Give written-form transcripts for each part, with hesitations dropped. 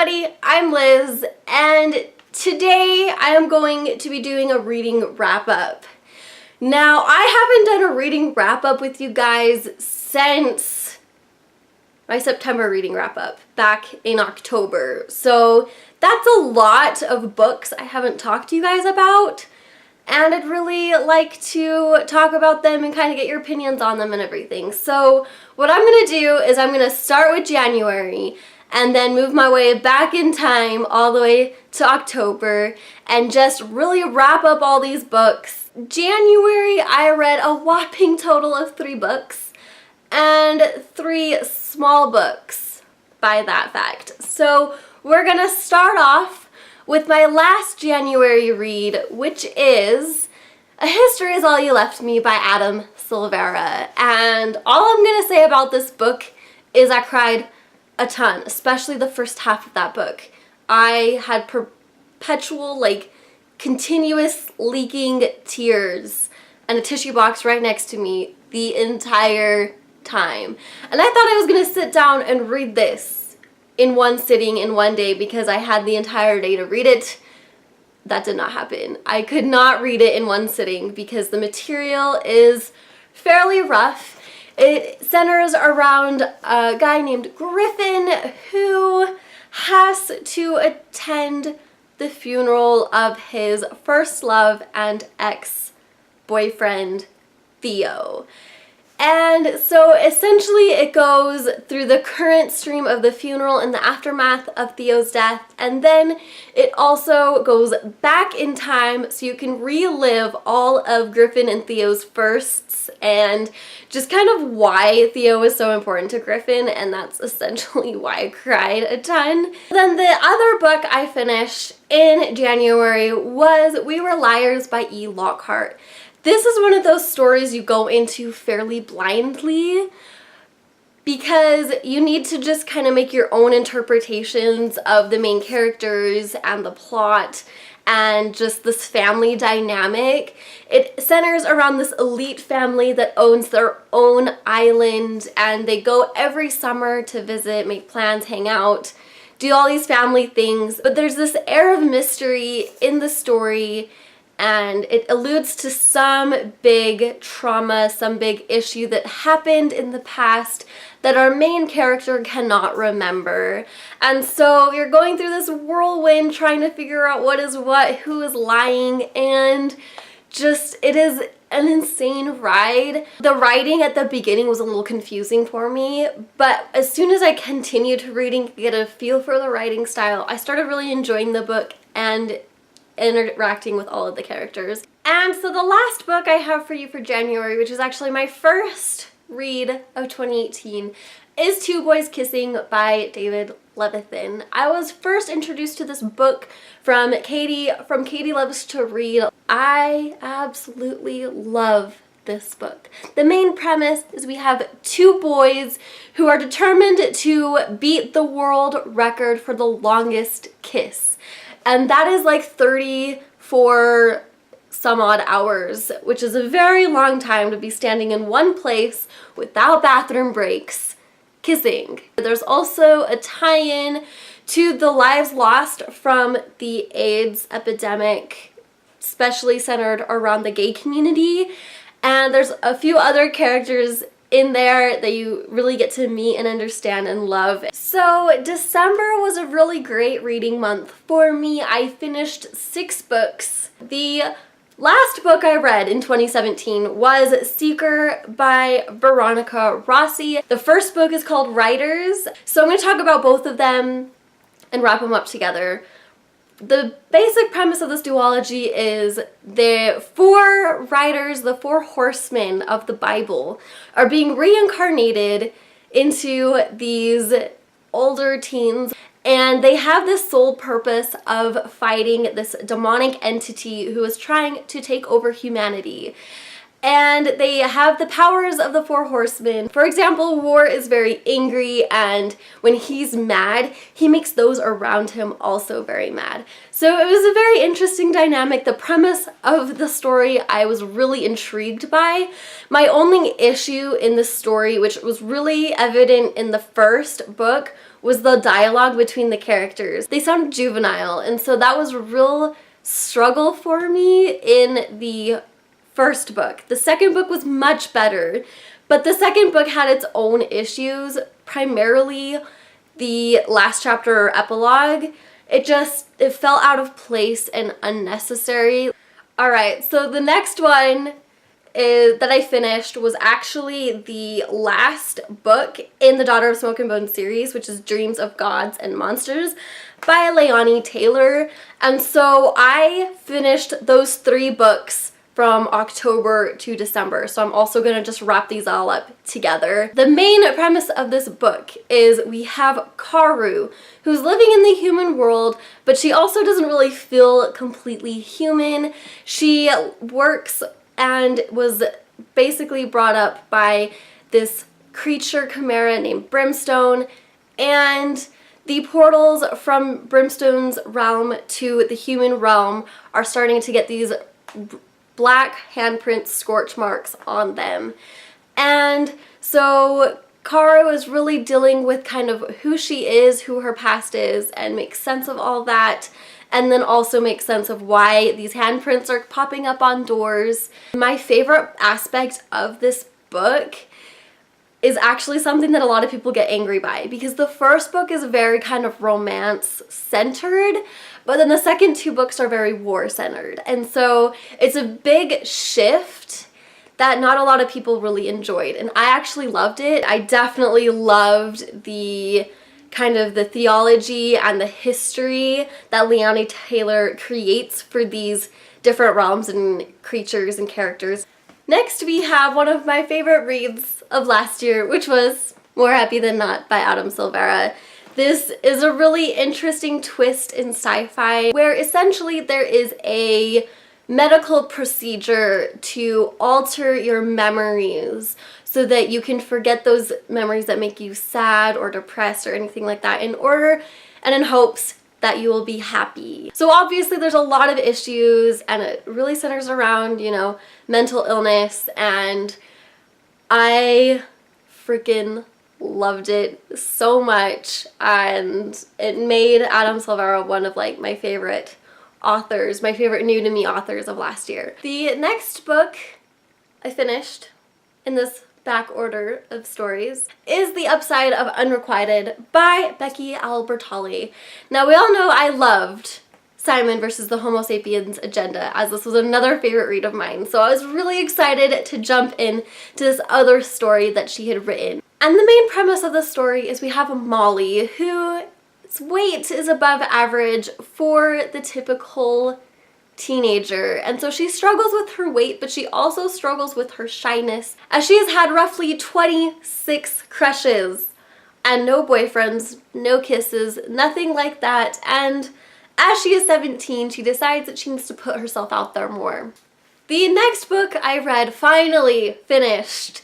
everybody, I'm Liz, and today I am going to be doing a reading wrap-up. Now, I haven't done a reading wrap-up with you guys since my September reading wrap-up back in October. So that's a lot of books I haven't talked to you guys about, and I'd really like to talk about them and kind of get your opinions on them and everything. So what I'm going to do is I'm going to start with January and then move my way back in time all the way to October and just really wrap up all these books. January, I read a whopping total of 3 books and 3 small books by that fact. So we're gonna start off with my last January read, which is A History Is All You Left Me by Adam Silvera. And all I'm gonna say about this book is I cried a ton, especially the first half of that book. I had perpetual, continuous leaking tears and a tissue box right next to me the entire time. And I thought I was gonna sit down and read this in one sitting in one day because I had the entire day to read it. That did not happen. I could not read it in one sitting because the material is fairly rough. It centers around a guy named Griffin who has to attend the funeral of his first love and ex-boyfriend, Theo. And so essentially it goes through the current stream of the funeral and the aftermath of Theo's death, and then it also goes back in time so you can relive all of Griffin and Theo's firsts and just kind of why Theo was so important to Griffin, and that's essentially why I cried a ton. Then the other book I finished in January was We Were Liars by E. Lockhart. This is one of those stories you go into fairly blindly because you need to just kind of make your own interpretations of the main characters and the plot and just this family dynamic. It centers around this elite family that owns their own island, and they go every summer to visit, make plans, hang out, do all these family things. But there's this air of mystery in the story, and it alludes to some big trauma, some big issue that happened in the past that our main character cannot remember. And so you're going through this whirlwind trying to figure out what is what, who is lying, and just, it is an insane ride. The writing at the beginning was a little confusing for me, but as soon as I continued reading, get a feel for the writing style, I started really enjoying the book and interacting with all of the characters. And so the last book I have for you for January, which is actually my first read of 2018, is Two Boys Kissing by David Levithan. I was first introduced to this book from Katie Loves to Read. I absolutely love this book. The main premise is we have 2 boys who are determined to beat the world record for the longest kiss. And that is 34 some odd hours, which is a very long time to be standing in one place without bathroom breaks, kissing. There's also a tie-in to the lives lost from the AIDS epidemic, especially centered around the gay community. And there's a few other characters in there that you really get to meet and understand and love. So December was a really great reading month for me. I finished 6 books. The last book I read in 2017 was Seeker by Veronica Rossi. The first book is called Writers. So I'm going to talk about both of them and wrap them up together. The basic premise of this duology is the 4 writers, the 4 horsemen of the Bible, are being reincarnated into these older teens, and they have this sole purpose of fighting this demonic entity who is trying to take over humanity. And they have the powers of the 4 horsemen. For example, War is very angry, and when he's mad, he makes those around him also very mad. So it was a very interesting dynamic. The premise of the story I was really intrigued by. My only issue in the story, which was really evident in the first book, was the dialogue between the characters. They sounded juvenile, and so that was a real struggle for me in the first book. The second book was much better, but the second book had its own issues, primarily the last chapter or epilogue. It fell out of place and unnecessary. Alright, so the next one that I finished was actually the last book in the Daughter of Smoke and Bone series, which is Dreams of Gods and Monsters by Leonie Taylor. And so I finished those 3 books from October to December. So I'm also going to just wrap these all up together. The main premise of this book is we have Karu, who's living in the human world, but she also doesn't really feel completely human. She works and was basically brought up by this creature chimera named Brimstone, and the portals from Brimstone's realm to the human realm are starting to get these black handprint scorch marks on them. And so Karu is really dealing with kind of who she is, who her past is, and makes sense of all that. And then also make sense of why these handprints are popping up on doors. My favorite aspect of this book is actually something that a lot of people get angry by, because the first book is very kind of romance centered, but then the second 2 books are very war centered. And so it's a big shift that not a lot of people really enjoyed, and I actually loved it. I definitely loved the kind of the theology and the history that Leonie Taylor creates for these different realms and creatures and characters. Next we have one of my favorite reads of last year, which was More Happy Than Not by Adam Silvera. This is a really interesting twist in sci-fi where essentially there is a medical procedure to alter your memories so that you can forget those memories that make you sad or depressed or anything like that in order and in hopes that you will be happy. So obviously there's a lot of issues, and it really centers around, you know, mental illness, and I freaking loved it so much, and it made Adam Silvera one of like my favorite authors, my favorite new to me authors of last year. The next book I finished in this back order of stories is The Upside of Unrequited by Becky Albertalli. Now we all know I loved Simon versus the Homo sapiens agenda, as this was another favorite read of mine, so I was really excited to jump in to this other story that she had written. And the main premise of the story is we have Molly, whose weight is above average for the typical teenager, and so she struggles with her weight, but she also struggles with her shyness, as she has had roughly 26 crushes and no boyfriends, no kisses, nothing like that. And as she is 17, she decides that she needs to put herself out there more. The next book I read, finally finished,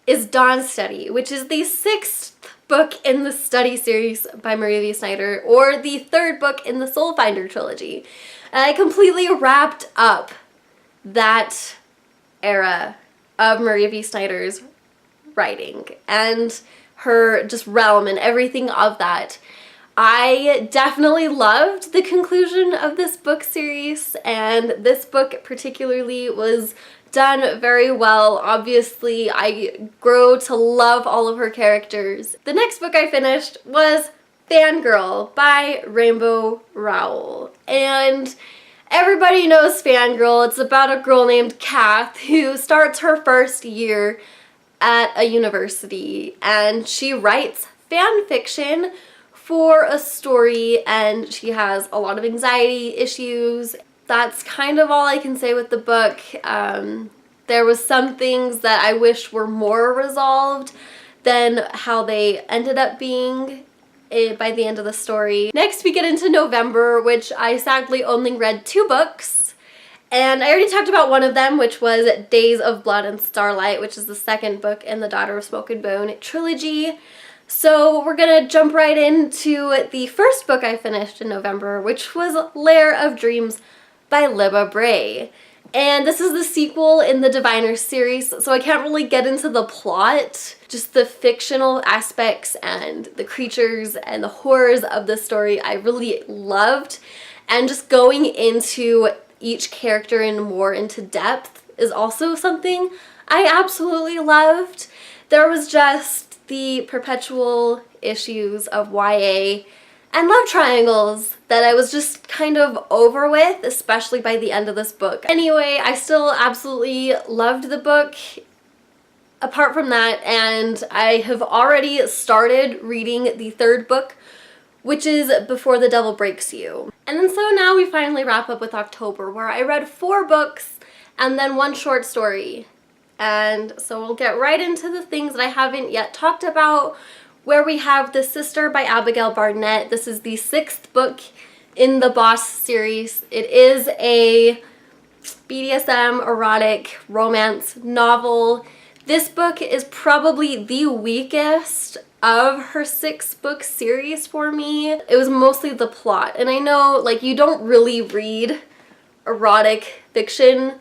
is Dawn Study, which is the 6th book in the Study series by Maria V. Snyder, or the 3rd book in the Soulfinder trilogy. And I completely wrapped up that era of Maria V. Snyder's writing and her just realm and everything of that. I definitely loved the conclusion of this book series, and this book particularly was done very well. Obviously, I grew to love all of her characters. The next book I finished was Fangirl by Rainbow Rowell, and everybody knows Fangirl. It's about a girl named Kath who starts her first year at a university, and she writes fan fiction for a story, and she has a lot of anxiety issues. That's kind of all I can say with the book. There was some things that I wish were more resolved than how they ended up being by the end of the story. Next we get into November, which I sadly only read 2 books, and I already talked about one of them, which was Days of Blood and Starlight, which is the 2nd book in the Daughter of Smoke and Bone trilogy. So we're gonna jump right into the first book I finished in November, which was Lair of Dreams by Libba Bray. And this is the sequel in the Diviner series, so I can't really get into the plot. Just the fictional aspects and the creatures and the horrors of the story I really loved. And just going into each character and more into depth is also something I absolutely loved. There was just the perpetual issues of YA and love triangles that I was just kind of over with, especially by the end of this book. Anyway, I still absolutely loved the book apart from that, and I have already started reading the third book, which is Before the Devil Breaks You. And then so now we finally wrap up with October, where I read 4 books and then 1 short story. And so we'll get right into the things that I haven't yet talked about, where we have The Sister by Abigail Barnett. This is the 6th book in the Boss series. It is a BDSM erotic romance novel. This book is probably the weakest of her 6-book series for me. It was mostly the plot. And I know, like, you don't really read erotic fiction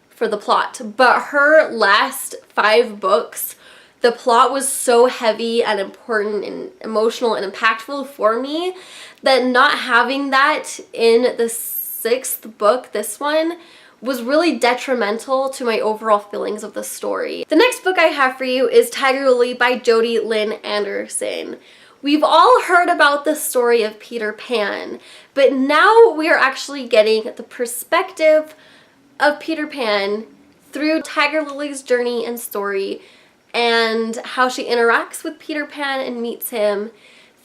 for the plot, but her last 5 books, the plot was so heavy and important and emotional and impactful for me that not having that in the 6th book, this one, was really detrimental to my overall feelings of the story. The next book I have for you is Tiger Lily by Jodi Lynn Anderson. We've all heard about the story of Peter Pan, but now we are actually getting the perspective of Peter Pan through Tiger Lily's journey and story, and how she interacts with Peter Pan and meets him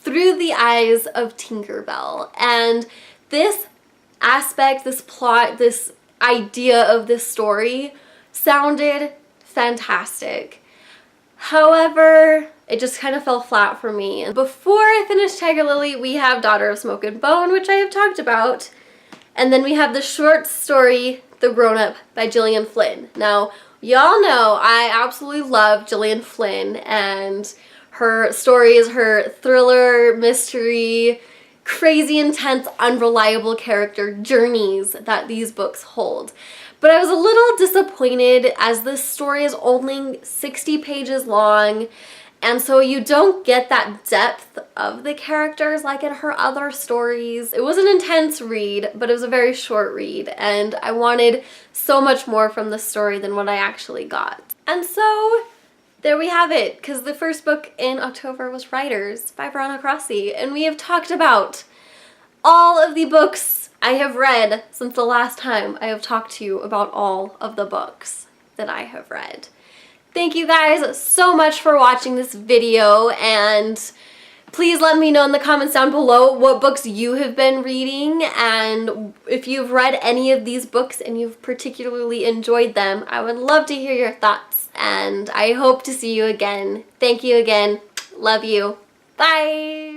through the eyes of Tinkerbell. And this aspect, this plot, this idea of this story sounded fantastic. However, it just kind of fell flat for me. And before I finish Tiger Lily, we have Daughter of Smoke and Bone, which I have talked about. And then we have the short story, The Grown Up by Gillian Flynn. Now, y'all know I absolutely love Gillian Flynn and her stories, her thriller, mystery, crazy intense, unreliable character journeys that these books hold. But I was a little disappointed as this story is only 60 pages long, and so you don't get that depth of the characters like in her other stories. It was an intense read, but it was a very short read, and I wanted so much more from the story than what I actually got. And so there we have it, because the first book in October was Writers by Veronica Rossi, and we have talked about all of the books I have read since the last time I have talked to you about all of the books that I have read. Thank you guys so much for watching this video, and please let me know in the comments down below what books you have been reading, and if you've read any of these books and you've particularly enjoyed them, I would love to hear your thoughts, and I hope to see you again. Thank you again. Love you. Bye!